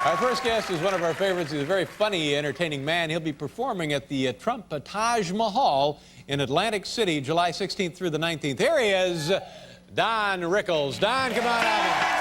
Our first guest is one of our favorites. He's a very funny, entertaining man. He'll be performing at the Trump Taj Mahal in Atlantic City, July 16th through the 19th. Here he is, Don Rickles. Don, come on out.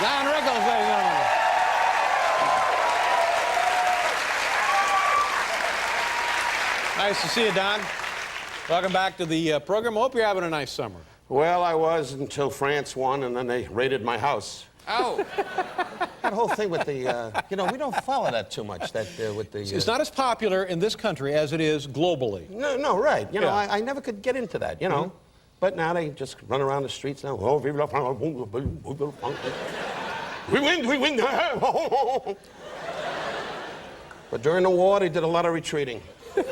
Don Rickles, ladies and gentlemen. Nice to see you, Don. Welcome back to the program. I hope you're having a nice summer. Well, I was until France won, and then they raided my house. Oh. That whole thing with the, you know, we don't follow that too much, that with the... It's not as popular in this country as it is globally. No, right. You know, I never could get into that, you know. Mm-hmm. But now they just run around the streets now. Oh, vive la France. We win, we win. But during the war, they did a lot of retreating. Well,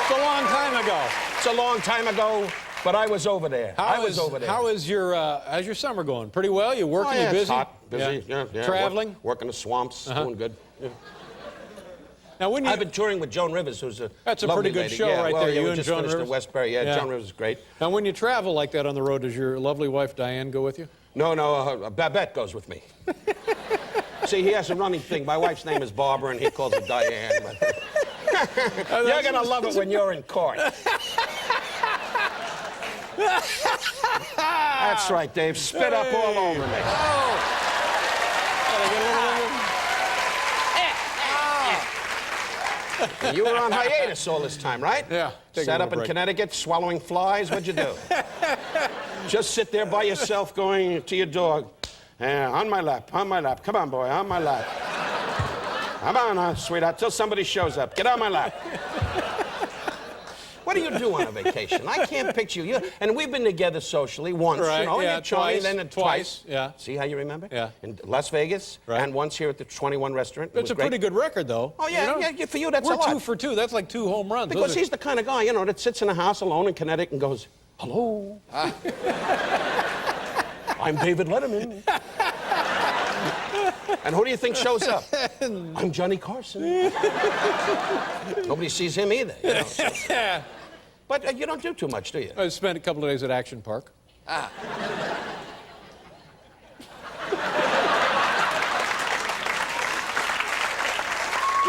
it's a long time ago. It's a long time ago, but I was over there. I was over there. How's your summer going? Pretty well? You working? You busy? It's hot, busy. Yeah. Traveling? Working the swamps, doing good. Yeah. Now, when I've been touring with Joan Rivers, who's a That's a pretty good lady. show right there. You and Joan Rivers? In Westbury. Yeah, Joan Rivers is great. Now, when you travel like that on the road, does your lovely wife, Diane, go with you? No, Babette goes with me. See, he has a running thing. My wife's name is Barbara, and he calls her Diane. You're going to love it when you're in court. That's right, Dave. Spit up all over me. You were on hiatus all this time, right? Yeah. Sat up in Connecticut, swallowing flies. What'd you do? Just sit there by yourself going to your dog. On my lap, on my lap. Come on, boy, on my lap. Come on, sweetheart, till somebody shows up. Get on my lap. What do you do on a vacation? I can't picture you. And we've been together socially once, right, you know, yeah, twice, then twice. Yeah. See how you remember? Yeah. In Las Vegas, right. And once here at the 21 restaurant. That's a pretty good record, though. Oh, yeah, you know? Yeah, for you, that's a lot. We're 2 for 2. That's like 2 home runs. Because he's the kind of guy, you know, that sits in a house alone in Connecticut and goes, hello. I'm David Letterman. And who do you think shows up? I'm Johnny Carson. Nobody sees him either. You know, so. But you don't do too much, do you? I spent a couple of days at Action Park. You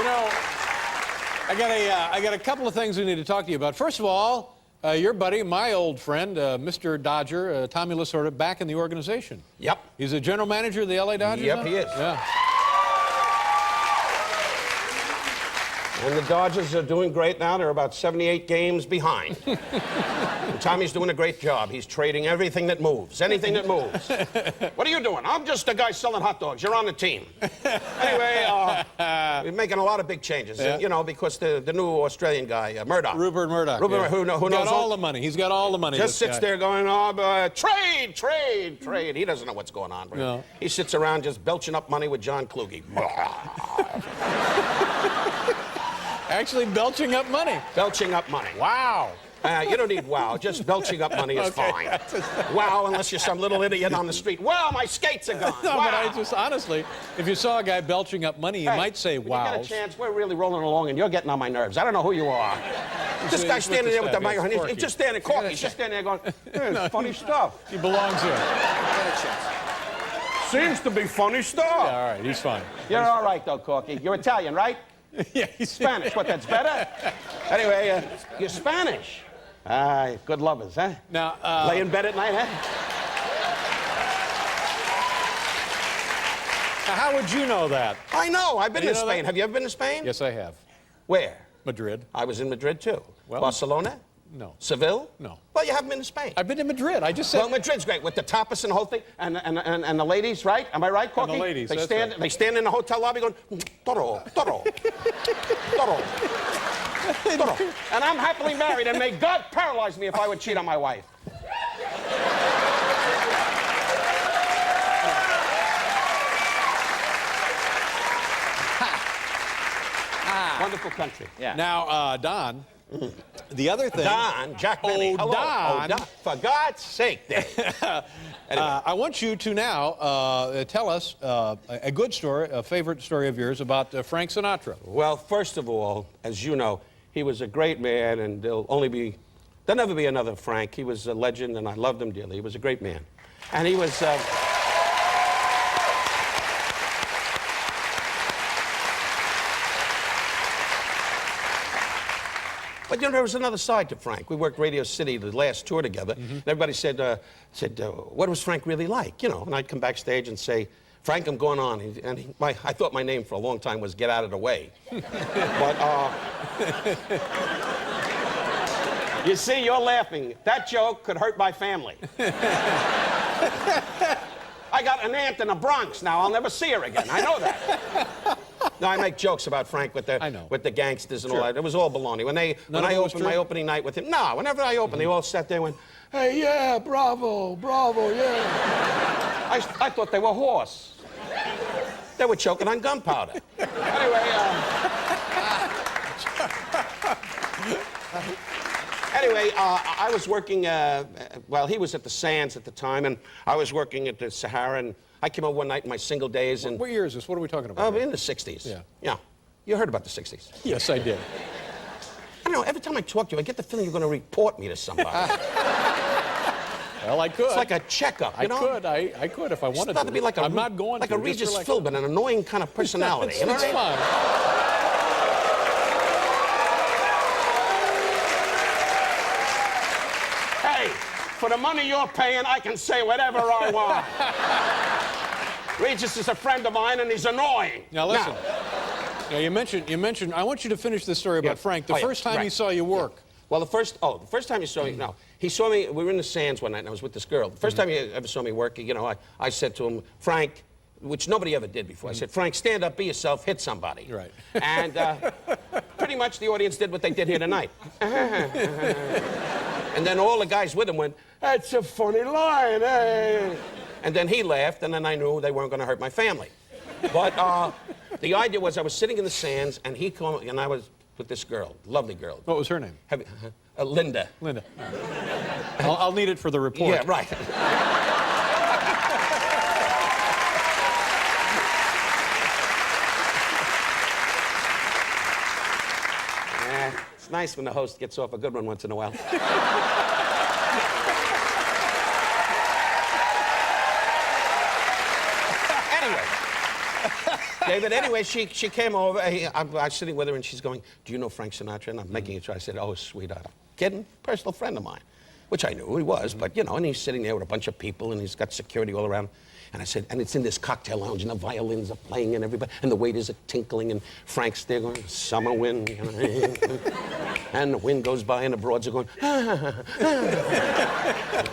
know, I got a couple of things we need to talk to you about. First of all, your buddy, my old friend, Mr. Dodger, Tommy Lasorda, back in the organization. Yep. He's a general manager of the LA Dodgers Yep, now? he is. Yeah. And the Dodgers are doing great now. They're about 78 games behind. And Tommy's doing a great job. He's trading everything that moves, anything that moves. What are you doing? I'm just a guy selling hot dogs. You're on the team. Anyway, we're making a lot of big changes, you know, because the new Australian guy, Murdoch. Rupert Murdoch. Who knows got all the money. He's got all the money. Just sits there going, trade. He doesn't know what's going on. No. He sits around just belching up money with John Kluge. Actually belching up money. Belching up money. Wow. You don't need wow. Just belching up money is fine. Wow, unless you're some little idiot on the street. Wow, my skates are gone. No, wow. but I just, honestly, if you saw a guy belching up money, you might say, wow. When you get a chance, we're really rolling along, and you're getting on my nerves. I don't know who you are. This guy's standing there with the microphone. He's just standing there, He's just standing there going, hey, funny stuff. He belongs here. Seems to be funny stuff. Yeah, all right, he's fine. You're all right, though, Corky. You're Italian, right? Yeah, he's Spanish. What, that's better? Anyway, you're Spanish. Good lovers, huh? Now, lay in bed at night, huh? Now, how would you know that? I know. I've been to Spain. Have you ever been to Spain? Yes, I have. Where? Madrid. I was in Madrid, too. Well, Barcelona? No. Seville? No. Well, you haven't been to Spain. I've been to Madrid. I just said... Well, Madrid's great, with the tapas and the whole thing, and the ladies, right? Am I right, Corky? And the ladies, they stand in the hotel lobby going, toro. And I'm happily married, and may God paralyze me if I would cheat on my wife. Wonderful country. Yeah. Now, Don, the other thing... Don, Jack Benny. Oh, Hello. Don. Oh, Don. For God's sake, Dave. Anyway. I want you to now tell us a good story, a favorite story of yours about Frank Sinatra. Well, first of all, as you know, he was a great man, and there'll never be another Frank. He was a legend, and I loved him dearly. He was a great man. And he was... But, you know, there was another side to Frank. We worked Radio City the last tour together. And everybody said, what was Frank really like? You know, and I'd come backstage and say, Frank, I'm going on. I thought my name for a long time was Get Out of the Way. But, you see, you're laughing. That joke could hurt my family. I got an aunt in the Bronx now. I'll never see her again. I know that. No, I make jokes about Frank with the gangsters and all that. It was all baloney. When I opened my opening night with him, whenever I opened, they all sat there and went, hey, yeah, bravo, bravo, yeah. I thought they were hoarse. They were choking on gunpowder. Anyway, I was working, well, he was at the Sands at the time, and I was working at the Sahara, and I came over one night in my single days. And what year is this? What are we talking about? In the 60s. Yeah. Yeah. You heard about the 60s. Yes, I did. I don't know, every time I talk to you, I get the feeling you're going to report me to somebody. Well, I could. It's like a checkup, you know? I could if I wanted to. Be like I'm not going like to. a Regis Philbin, an annoying kind of personality. It's, you know it's what I mean? fine. Hey, for the money you're paying, I can say whatever I want. Regis is a friend of mine, and he's annoying. Now, listen. Now, you mentioned, I want you to finish this story about Frank. The first time he saw you work. Yeah. Well, the first time he saw me, he saw me, we were in the Sands one night, and I was with this girl. The first time he ever saw me work, you know, I said to him, Frank, which nobody ever did before, I said, Frank, stand up, be yourself, hit somebody. Right. And pretty much the audience did what they did here tonight. And then all the guys with him went, that's a funny line, eh? And then he laughed, and then I knew they weren't going to hurt my family. But the idea was I was sitting in the Sands, and he called me, and I was with this girl, lovely girl. What was her name? Linda. Linda. I'll need it for the report. Yeah, right. It's nice when the host gets off a good one once in a while. David, she came over. I was sitting with her, and she's going, do you know Frank Sinatra? And I'm making a try. I said, oh, sweetheart. Kidding? Personal friend of mine. Which I knew he was, but, you know, and he's sitting there with a bunch of people, and he's got security all around. And I said, and it's in this cocktail lounge, and the violins are playing, and everybody, and the waiters are tinkling, and Frank's there going, summer wind, you know, and the wind goes by, and the broads are going,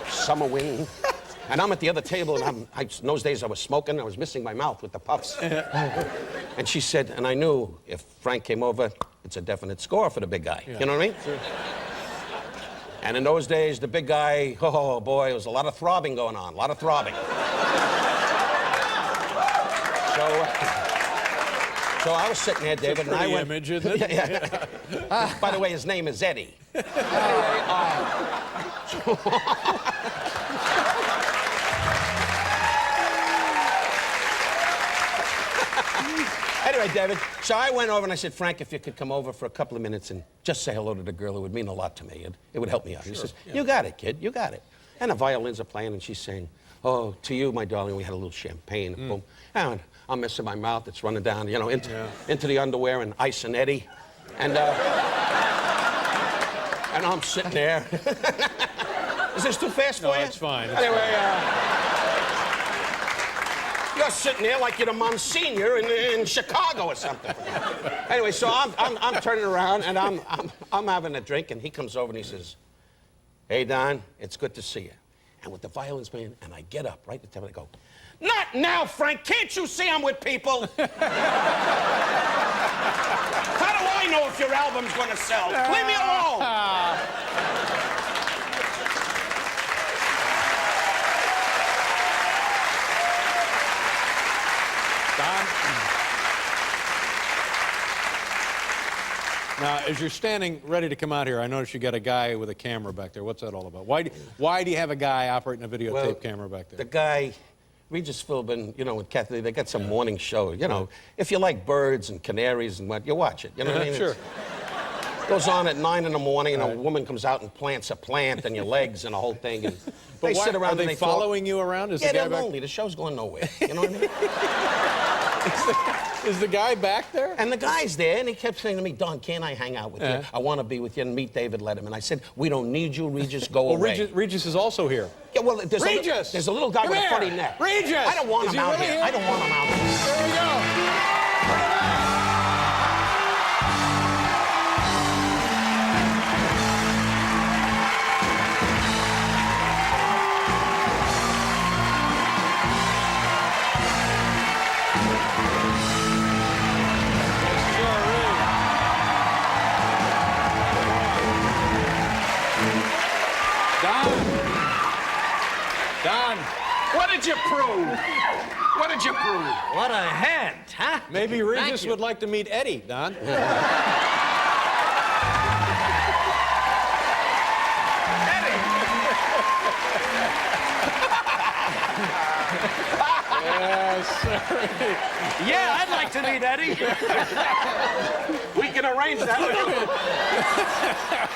summer wind. And I'm at the other table, and in those days I was smoking, I was missing my mouth with the puffs. And she said, and I knew if Frank came over, it's a definite score for the big guy. Yeah. You know what I mean? Sure. And in those days, the big guy, oh boy, there was a lot of throbbing going on, a lot of throbbing. So I was sitting there, David, and I went... image, isn't it? Yeah. By the way, his name is Eddie. Anyway, David, so I went over and I said, Frank, if you could come over for a couple of minutes and just say hello to the girl, it would mean a lot to me. It would help me out. Sure. He says, you got it, kid, you got it. And the violins are playing, and she's saying, oh, to you, my darling, we had a little champagne. Boom. And I'm missing my mouth. It's running down, you know, into the underwear and Ice and Eddie. And I'm sitting there. Is this too fast for you? No, it's fine. Anyway, you're sitting there like you're the Monsignor in Chicago or something. Anyway, so I'm turning around, and I'm having a drink, and he comes over and he says, hey, Don, it's good to see you. And with the violins playing, and I get up right at the time, and I go, not now, Frank. Can't you see I'm with people? How do I know if your album's going to sell? Leave me alone. Now, as you're standing ready to come out here, I notice you got a guy with a camera back there. What's that all about? Why do you have a guy operating a videotape camera back there? The guy, Regis Philbin, you know, with Kathy, they got some morning show. You know, if you like birds and canaries and what, you watch it. You know what I mean? Sure. Goes on at 9 in the morning, and a woman comes out and plants a plant in your legs and the whole thing. And they sit around are they and they following you around? Yeah, they're lonely. The show's going nowhere. You know what I mean? Is the guy back there? And the guy's there, and he kept saying to me, Don, can't I hang out with you? I want to be with you and meet David Letterman. I said, we don't need you, Regis, go away. Regis is also here. Yeah, well, there's a little guy with a funny neck. Regis! I don't want him out here. I don't want him out here. There we go. Don, what did you prove? What did you prove? What a hand, huh? maybe Regis would like to meet Eddie, Don. Yes, sir. Yeah, I'd like to meet Eddie. We can arrange that.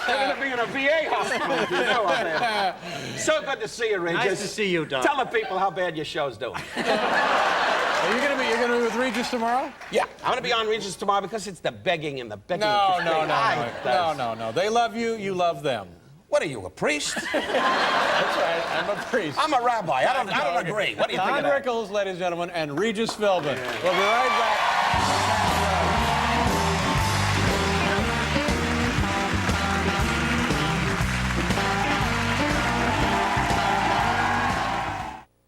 They're going to be in a VA hospital, if you know, out there. So good to see you, Regis. Nice to see you, Don. Tell the people how bad your show's doing. Are you gonna be with Regis tomorrow? Yeah, I'm going to be on Regis tomorrow because it's the begging and the begging. No. They love you. You love them. What are you, a priest? That's right. I'm a priest. I'm a rabbi. I don't agree. What do you think Don of that? Rickles, ladies and gentlemen, and Regis Philbin. We'll be right back.